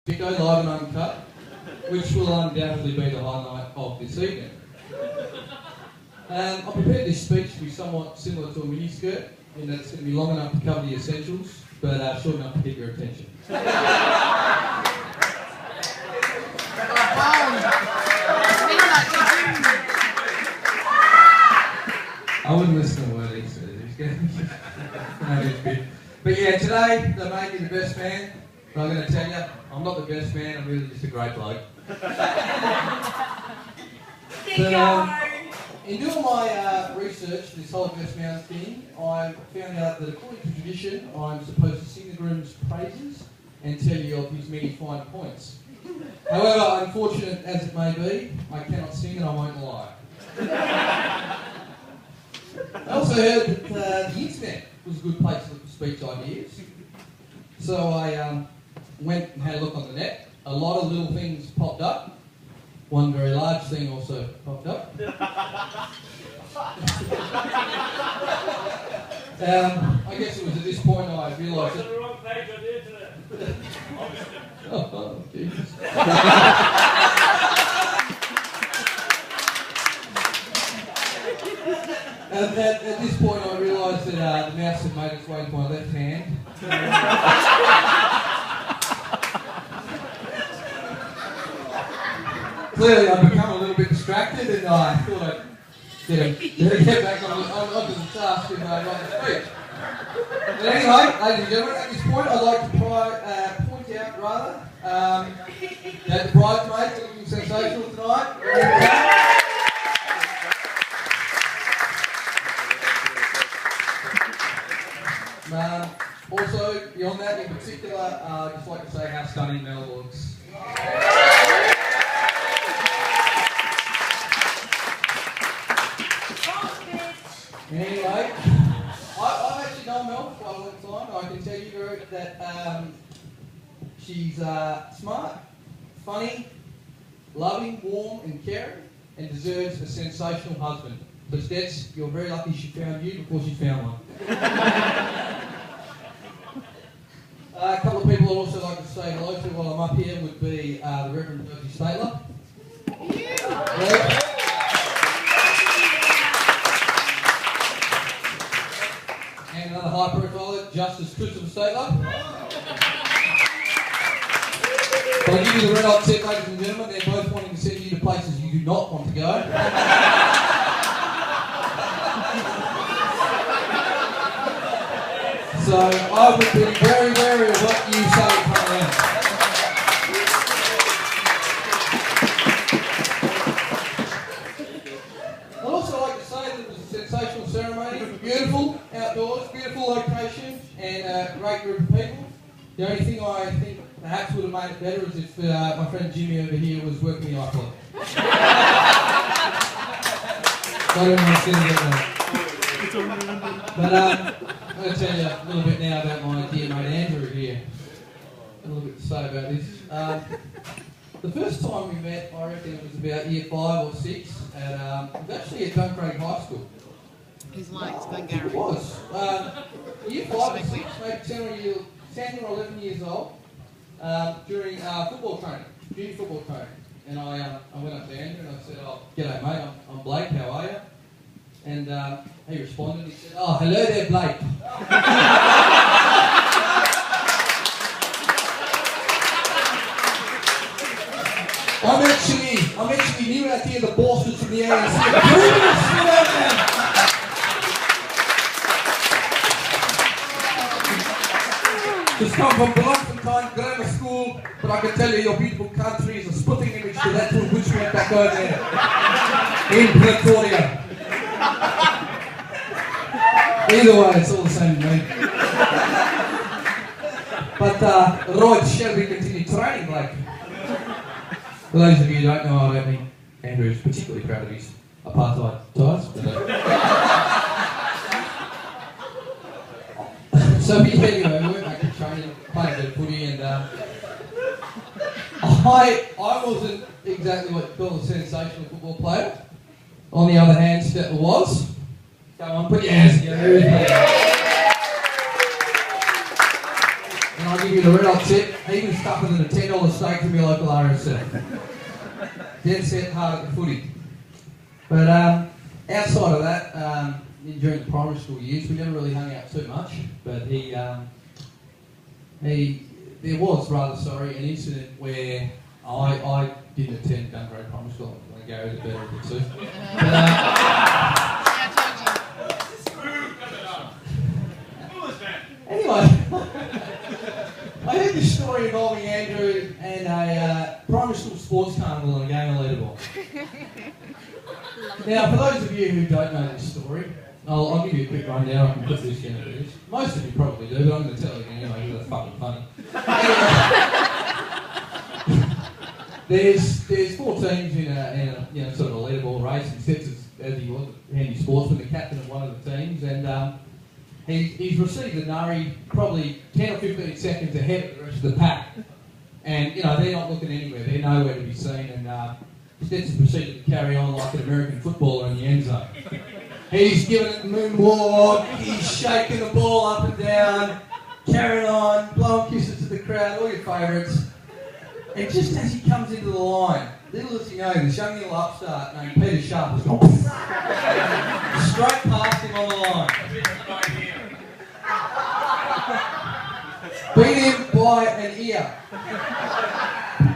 Dicko live and uncut, which will undoubtedly be the highlight of this evening. I prepared this speech to be somewhat similar to a miniskirt, in that it's going to be long enough to cover the essentials, but short enough to keep your attention. I wouldn't listen to a word he said. But yeah, today they make me the best man. But I'm going to tell you, I'm not the best man. I'm really just a great bloke. In doing my research, this whole best man thing, I found out that according to tradition, I'm supposed to sing the groom's praises and tell you of his many fine points. However, unfortunate as it may be, I cannot sing and I won't lie. I also heard that the internet was a good place to look for speech ideas. So I went and had a look on the net. A lot of little things popped up. One very large thing also popped up. I guess it was at this point I realised that... the wrong page on the internet. Oh, Jesus. At this point I realised that the mouse had made its way to my left hand. Clearly I've become a little bit distracted and I thought I'd get back onto the task and write the speech. But anyway, ladies and gentlemen, at this point I'd like to point out that the bridesmaids are looking sensational tonight. Also, beyond that, in particular, I'd just like to say how stunning Mel looks. Anyway, I've actually known Mel for quite a long time. I can tell you that she's smart, funny, loving, warm and caring, and deserves a sensational husband. So Stets, you're very lucky she found you before she found one. A couple of people I'd also like to say hello to while I'm up here would be the Reverend Andrew Steytler. And another high profile, Justice Christopher Steytler. But I'll give you the red hot tip, ladies and gentlemen, they're both wanting to send you to places you do not want to go. So I would be very wary of what you say coming out. I'd also like to say that it was a sensational ceremony, beautiful outdoors, beautiful location, and a great group of people. The only thing I think perhaps would have made it better is if my friend Jimmy over here was working the iPod. I don't want to get that. But I'm going to tell you a little bit now about my dear mate Andrew here. A little bit to say about this. The first time we met, I reckon it was about year 5 or 6, and it was actually at Quarry High School. His legs, Gary. It was. Year 5 or 6, maybe 10 or 11 years old, during football training, junior football training. And I went up to Andrew and I said, "Oh, g'day mate, I'm Blake, how are you?" And he responded, he said, "Oh, hello there, Blake." I'm actually new out here, the boss was in the air and said, just come from Bloemfontein Grammar School, but I can tell you your beautiful country is a spitting image to that to which we went back over there in Pretoria. Either way, it's all the same to me. But, right, shall we continue training, Blake? For those of you who don't know, I don't think Andrew is particularly proud of his apartheid ties. So anyway, we went back to training, played a bit of footy, and I wasn't exactly what you call a sensational football player. On the other hand, Steytler was. Come on, put your hands together. And I'll give you the red hot tip. He was tougher than a $10 steak from your local RSL. Dead set hard at the footy. But outside of that, during the primary school years, we never really hung out too much. But there was an incident where I didn't attend Dungrave Primary School. I'm going to go the better of the two. Anyway, I heard this story involving Andrew and a primary school sports carnival and a game of leaderboard. Now, for those of you who don't know this story, I'll give you a quick rundown. I can put this in this. Most of you probably do, but I'm going to tell you anyway because that's fucking funny. There's 4 teams in a sort of a leaderboard race, and Stets, as he was a handy sportsman, the captain of one of the teams, and he's received the nurry probably 10 or 15 seconds ahead of the rest of the pack. And, they're not looking anywhere. They're nowhere to be seen. And Stets has proceeded to carry on like an American footballer in the end zone. He's giving it the moonwalk. He's shaking the ball up and down, carrying on, blowing kisses to the crowd, all your favourites. And just as he comes into the line, little as you know, this young little upstart named Peter Sharp has gone straight past him on the line. Beat him by an ear.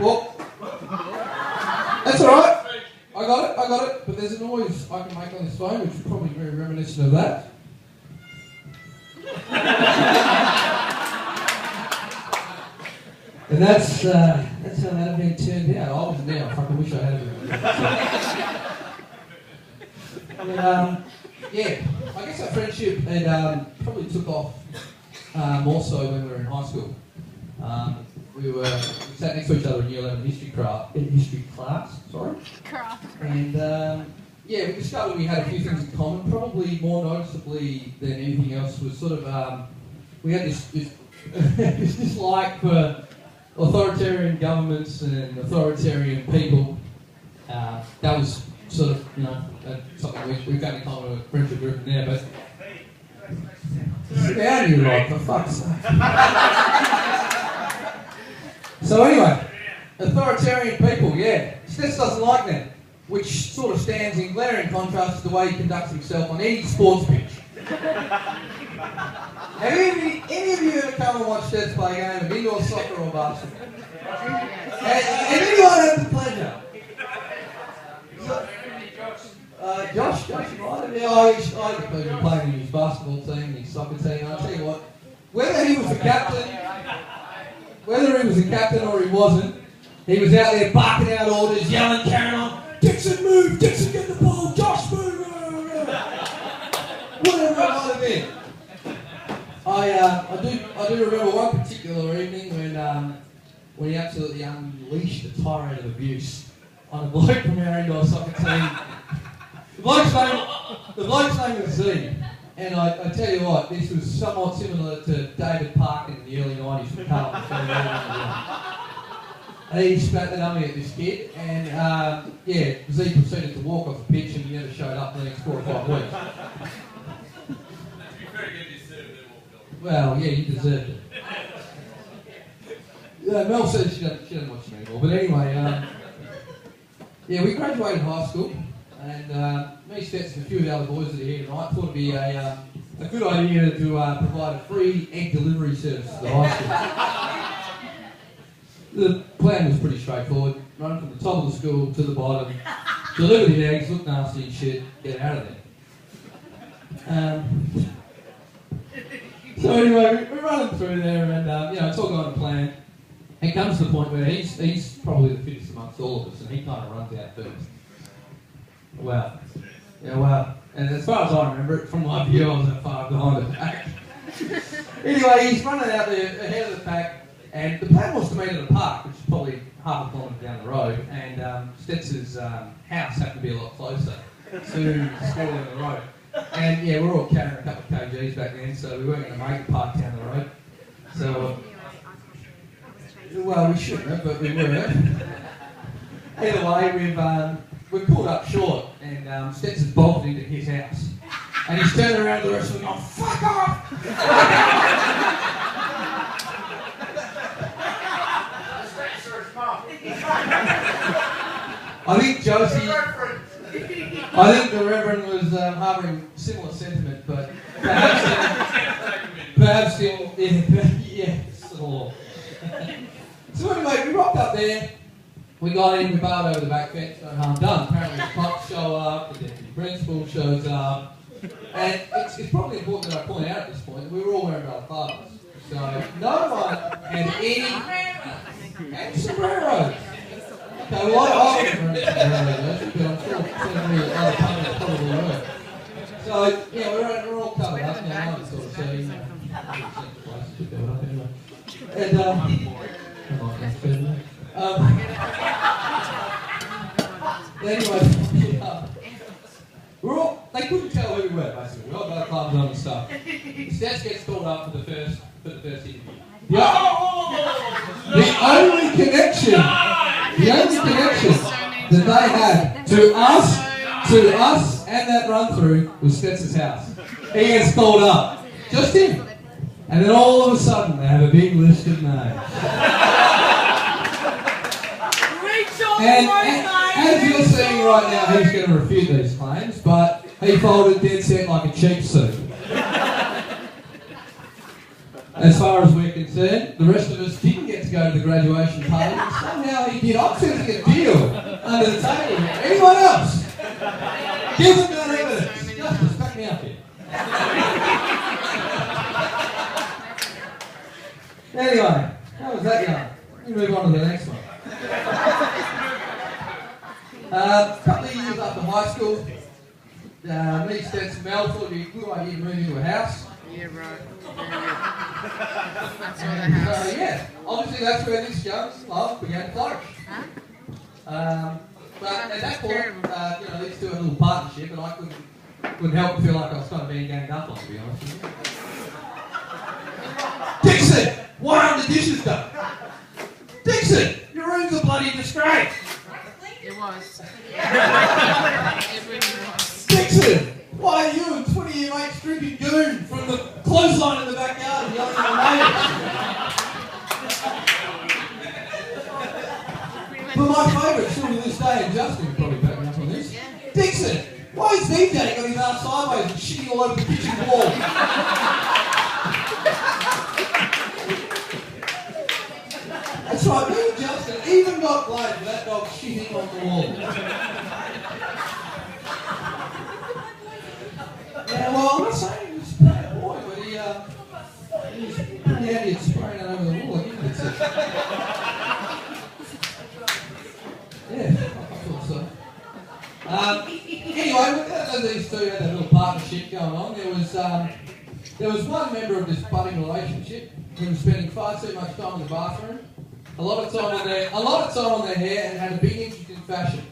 Well, that's alright. I got it. But there's a noise I can make on this phone, which is probably very reminiscent of that. And that's how that event turned out. I wasn't there. I fucking wish I had been. But, I guess our friendship had probably took off more so when we were in high school. We sat next to each other in Year 11 history class. And we discovered we had a few things in common. Probably more noticeably than anything else was sort of we had this dislike for authoritarian governments and authoritarian people. That was sort of something we've got in common with a friendship group in there. But sit down, you lot, for fuck's sake. So anyway, authoritarian people, Stets doesn't like them, which sort of stands in glaring contrast to the way he conducts himself on any sports pitch. Have any of you ever come and watch Stets play a game of indoor soccer or basketball? Has anyone had the pleasure? Josh, you might have. Yeah, I had the pleasure of playing in his basketball team, his soccer team, and I'll tell you what, whether he was a captain or he wasn't, he was out there barking out orders, yelling, carrying on, Dickson move, Dickson get the ball, Josh move, whatever it might have been. I do remember one particular evening when he absolutely unleashed a tirade of abuse on a bloke from our indoor soccer team. The bloke's name was Z, and I tell you what, this was somewhat similar to David Parkin in the early 90s from Carlton. He spat the dummy at this kid, and Z proceeded to walk off the pitch, and he never showed up for the next 4 or 5 weeks. Well, he deserved it. Mel says she doesn't watch me anymore, but anyway, we graduated high school, and me, Stets, and a few of the other boys that are here tonight thought it'd be a good idea to provide a free egg delivery service to the high school. The plan was pretty straightforward: run from the top of the school to the bottom, deliver the eggs, look nasty and shit, get out of there. So anyway, we're running through there, and it's all going to plan. It comes to the point where he's probably the fittest amongst all of us, and he kind of runs out first. Wow. And as far as I remember it, from my view, I was that far behind the pack. Anyway, he's running out there ahead of the pack, and the plan was to meet at a park, which is probably half a kilometre down the road, and Stets' house happened to be a lot closer to the school down the road. And we're all carrying a couple of kgs back then, so we weren't going to make the park down the road. So, well, we shouldn't have, but we were. Either way, we've pulled up short, and Stets has bolted into his house. And he's turning around to the rest of them going, fuck off! I think Josie... I think the Reverend was harbouring similar sentiment, but perhaps still... Yeah, sort. So anyway, we rocked up there. We got in, we barred over the back fence, no harm done. Apparently the cops show up, the deputy principal shows up. And it's probably important that I point out at this point, we were all wearing balaclavas. So no one had any... And sombreros. Okay, well, I was wearing sombreros, but I'm sure certainly other companies probably were. So, yeah, we're all covered up, now I can sort of see, and, anyway, they couldn't tell who we were, basically. We all got clubs on and stuff. Stets gets called up for the first interview. The only connection that they had to us and that run through was Stets' house. He gets called up. Just him. And then all of a sudden they have a big list of names. And as you're seeing right now, he's going to refute these claims, but he folded dead set like a cheap suit. As far as we're concerned, the rest of us didn't get to go to the graduation party, but somehow he did. I'm sensing a deal under the table. Anyone else? Give them that evidence. Justice, back me up here. Anyway, how was that going? Let me move on to the next one. A couple of years after high school, me, Stets Mel, thought it'd be a good idea to move into a house. Yeah, right. So, yeah, obviously that's where this young love began to flourish. But at that point, these two had a little partnership, and I couldn't help but feel like I was kind of being ganged up on, to be honest with you. Dickson, why aren't the dishes done? Dickson, your room's a bloody disgrace. It was. It really was. Dickson, why are you and 20 of your mates drinking goon from the clothesline in the backyard and yelling at the neighbours? But my favourite, still to this day, and Justin will probably back me up on this, Dickson, why is VJ got his arse sideways and shitting all over the kitchen wall? That's right, me and Justin even got blamed for that dog shitting on the wall. Yeah, well, I'm not saying he was a bad boy, but he was pretty handy at spraying it over the wall. Yeah, I thought so. Anyway, as these two had that little partnership going on, there was one member of this budding relationship who was spending far too much time in the bathroom, a lot of time on their hair, and had a big interest in fashion.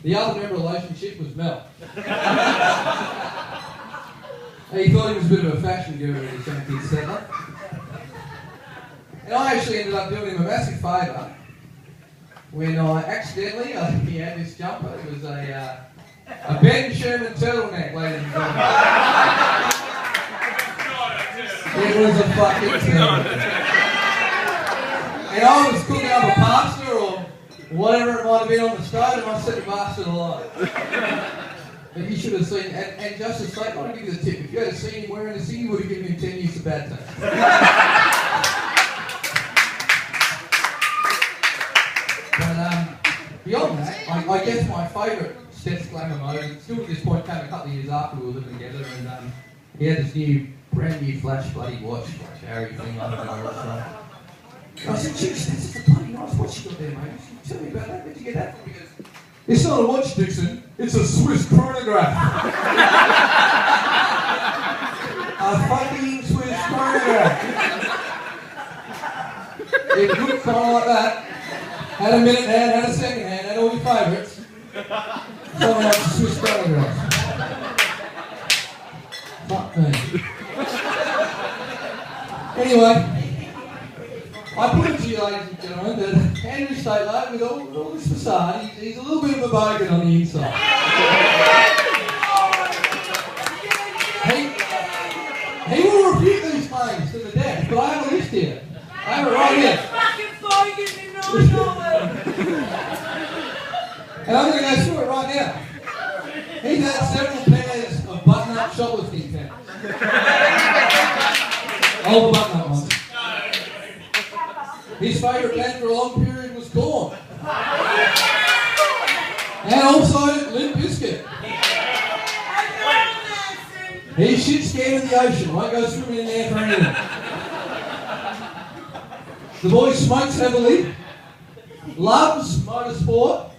The other member of the relationship was Mel. He thought he was a bit of a fashion guru in his own kid setup. And I actually ended up doing him a massive favour when I accidentally, he had this jumper. It was a Ben Sherman turtleneck, ladies and gentlemen. It was a fucking turtleneck. And I was cooking up a pasta or whatever it might have been on the stove, and I set the bastard alight. But you should have seen, and Justice Steytler, I'll give you the tip. If you had seen him wearing this thing, you would have given him 10 years of bad taste. But beyond that, I guess my favourite Stets glamour moment, still at this point, came a couple of years after we were living together, and he had this brand new flash bloody watch, like Harry thing, I don't know where it was from. I said, gee, Stets, it's a bloody nice watch you got there, mate. Tell me about that. Where'd you get that from? He goes, it's not a watch, Dickson. It's a Swiss chronograph. A fucking Swiss chronograph. It looked kind of like that. Had a minute hand, had a second hand, had all your favourites. Something like a Swiss chronograph. Fuck me. Anyway. I put it to you, ladies and gentlemen, that Andrew Steytler, with all this facade, he's a little bit of a bogan on the inside. He will refute these claims to the death, but I have a list here. I have it right here. And I'm going to go through it right now. He's had several pairs of button-up shoplifting pants. All the button-up ones. His favourite band for a long period was Korn. And also Limp Bizkit. He's shit scared of the ocean, won't go swimming in there for anything. The boy smokes heavily, loves motorsport,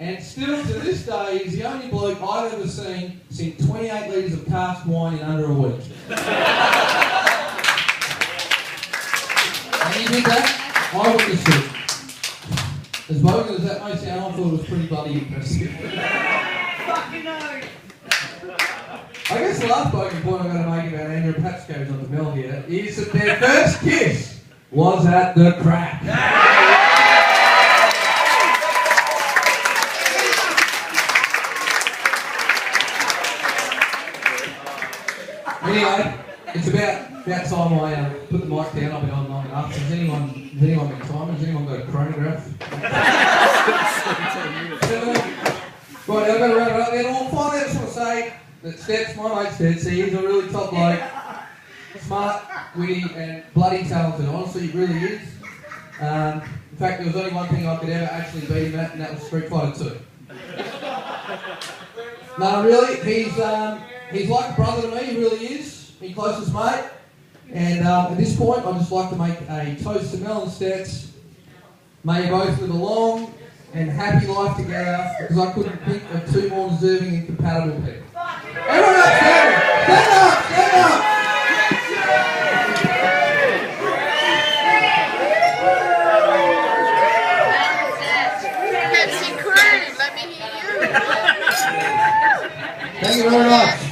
and still to this day is the only bloke I've ever seen sink 28 litres of cask wine in under a week. And he did that, I witnessed it. As bogan as that may sound, I thought it was pretty bloody impressive. Fucking no. I guess the last bogan point I'm going to make about Andrew Melanie on the Mel here is that their first kiss was at the crack. Anyway, it's about time I put the mic down. I've been on long enough. Has anyone been time? Has anyone got a chronograph? Right, I've got to wrap it up then. Well, finally, I just want to say that Stets, my mate Stets, he's a really top bloke. Smart, witty, and bloody talented. Honestly, he really is. In fact, there was only one thing I could ever actually beat him at, and that was Street Fighter 2. No, really, he's like a brother to me, he really is. My closest mate. And at this point, I'd just like to make a toast to Mel and Stets. May you both live a long and happy life together, because I couldn't think of two more deserving and compatible people. Everyone up, stand up! Stand up! Stand up! Pepsi Crew, let me hear you. Thank you very much.